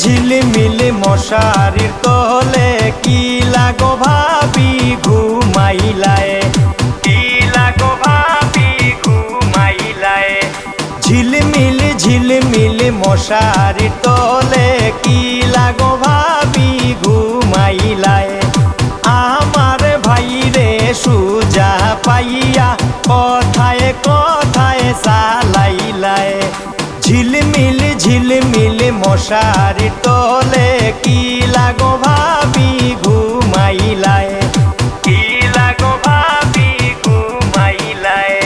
ঝিলমিল মশারির তলে কি লাগো ভাবি ঘুমাইলায়, কি লাগো ভাবি ঘুমাইলায়। ঝিলমিল মশারির তলে কি লাগো ভাবি ঘুমাইলায়। আমার ভাইরে সুজা পাইয়া কথায় কথায় চালাইলায়। ঝিলমিল মশারির তলে কি লাগো ভাবি ঘুমাইলায়, কি লাগো ভাবি ঘুমাইলায়।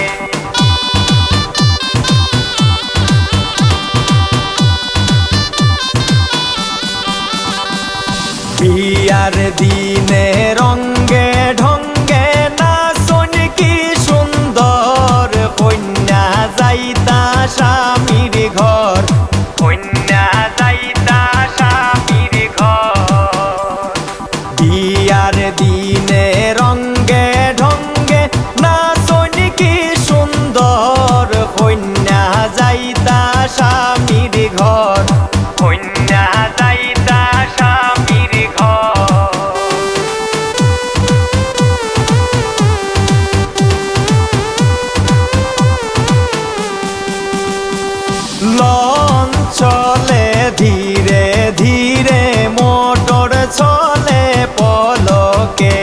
বিয়ার দিনে রঙ্গে ঢঙ্গে নাচন কি সুন্দর, কন্যা যাইতা স্বামীর ঘর, কন্যা যাইতা স্বামীর ঘর। বিয়ার দিনে রঙ্গে ঢঙ্গে নাচন কি সুন্দর, কন্যা যাইতা স্বামীর ঘর, কন্যা যাইতা স্বামীর ঘর। লঞ্চ চলে ধীরে ধীরে, মোটর চলে পলকে,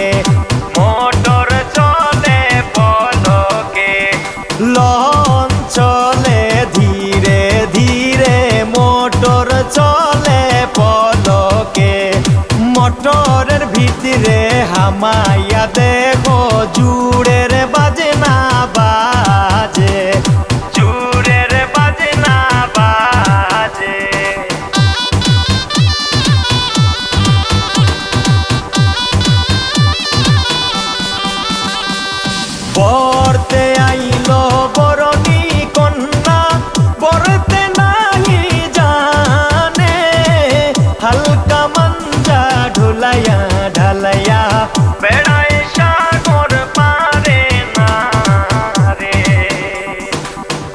মোটর চলে পলকে। লঞ্চ চলে ধীরে ধীরে, মোটর চলে পলকে। মোটরের ভিতরে হামাইয়া দেখো জুড়ের বাজনা বাজে, জুড়ের বাজনা বাজে। পড়তে আইলো বরণী কন্যা, পড়তে নাহি জানে, হালকা মঞ্জা ঢুলাইয়া ঢালাইয়া বেড়ায় সাগর পারে না রে।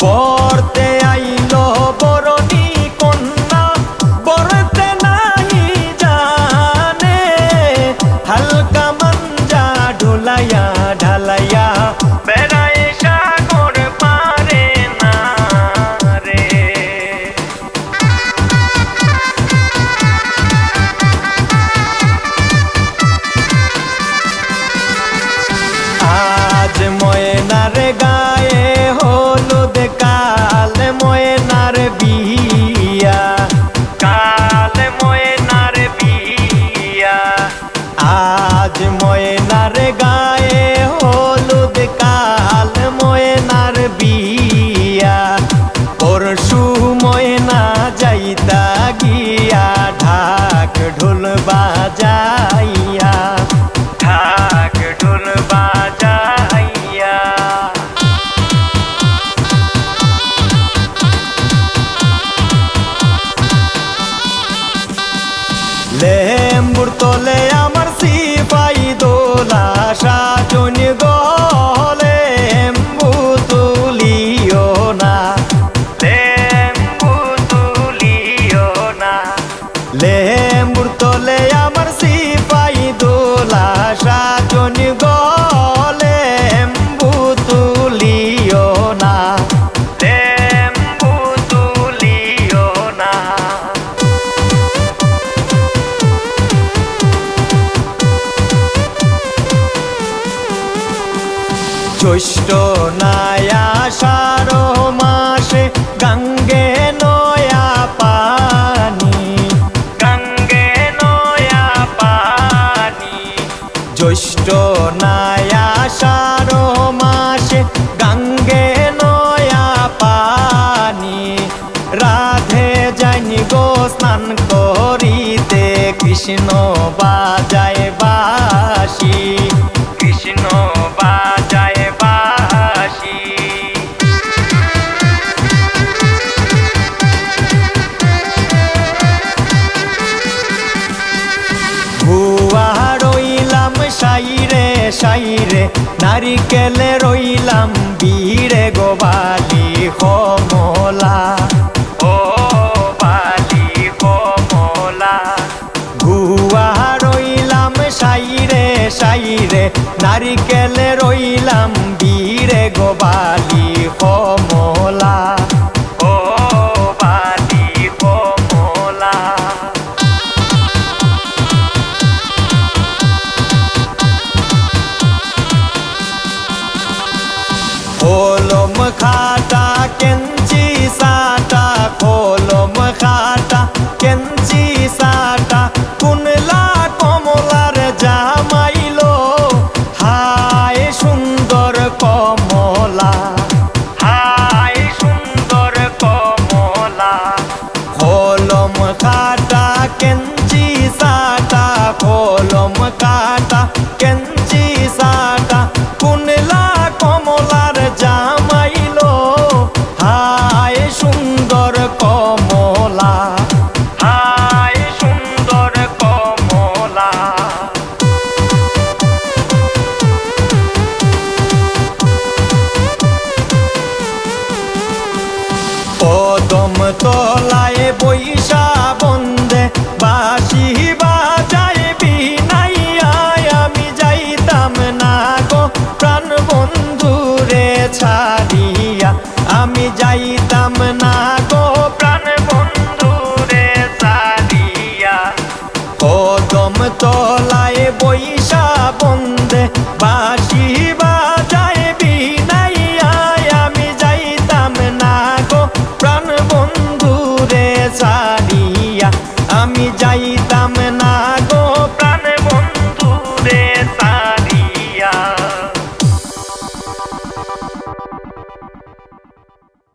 পড়তে আইলো বরণী কন্যা, পড়তে নাহি জানে, হালকা মঞ্জা ঢুলাইয়া ঢালাইয়া বেড়ায় সাগর পারে না রে। আজ ময়নার গায়ে হলুদ, কাল ময়নার বিয়া, কাল ময়নার বিয়া। আজ ময়নার গায়ে হলুদ, কাল ময়নার বিয়া। পরশু ময়না যাইতা গিয়া ঢাক ঢোল বাজাইয়া, ঢাক ঢোল বাজাইয়া। লেম্বুর তলে আমার সিপাই দোলা সাজন গো, লেম্বু তুলিও না, লেম্বু তুলিও না। লেম্বুর তলে আমার সিপাই দোলা সাজন গো, লেম্বু তুলিও না, লেম্বু তুলিও না। জ্যৈষ্ঠ নায়া আষাঢ় মাসে গঙ্গে নয়া পানি, গঙ্গে নয়া পানি। জ্যৈষ্ঠ নায়া আষাঢ় মাসে গঙ্গে নয়া পানি। রাধে জানি গো স্নান করিতে, কৃষ্ণ বাজায় বাঁশি, কৃষ্ণ বাজায় বাঁশি। ভুয়া রইলাম সাইরে সাইরে, নারিকেলে রইলাম বীরে গোবালি কমলা, ও বালি কমলা। নারিকেলে রইলাম বীরে গোবালি কমলা ও বালি কমলা কলম খাটা কেঞ্চি সাটা কলম খাটা কেঞ্চি সাটা কুনলা কমলার জামাইলো হায় সুন্দর কমলা হায় সুন্দর কমলা কলম খাটা কেঞ্চি সাটা কলম কাটা কেঞ্চি সাটা কুনলা কমলার জামাইলো হায় সুন্দর কমলা হায় সুন্দর কমলা কদম তলায় বৈশা বন্দে বাঁশি বাজায় বিনাইয়ায় আমি যাইতাম না গো প্রাণ বন্ধুরে ছাড়িয়া আমি যাইতাম না গো প্রাণ বন্ধুরে ছাড়িয়া কদম তলায় বৈশা বন্দে বাঁশি বাজায় বিনাইয়ায় আমি যাইতাম না গো প্রাণ বন্ধুরে ছাড়িয়া আমি যাইতাম না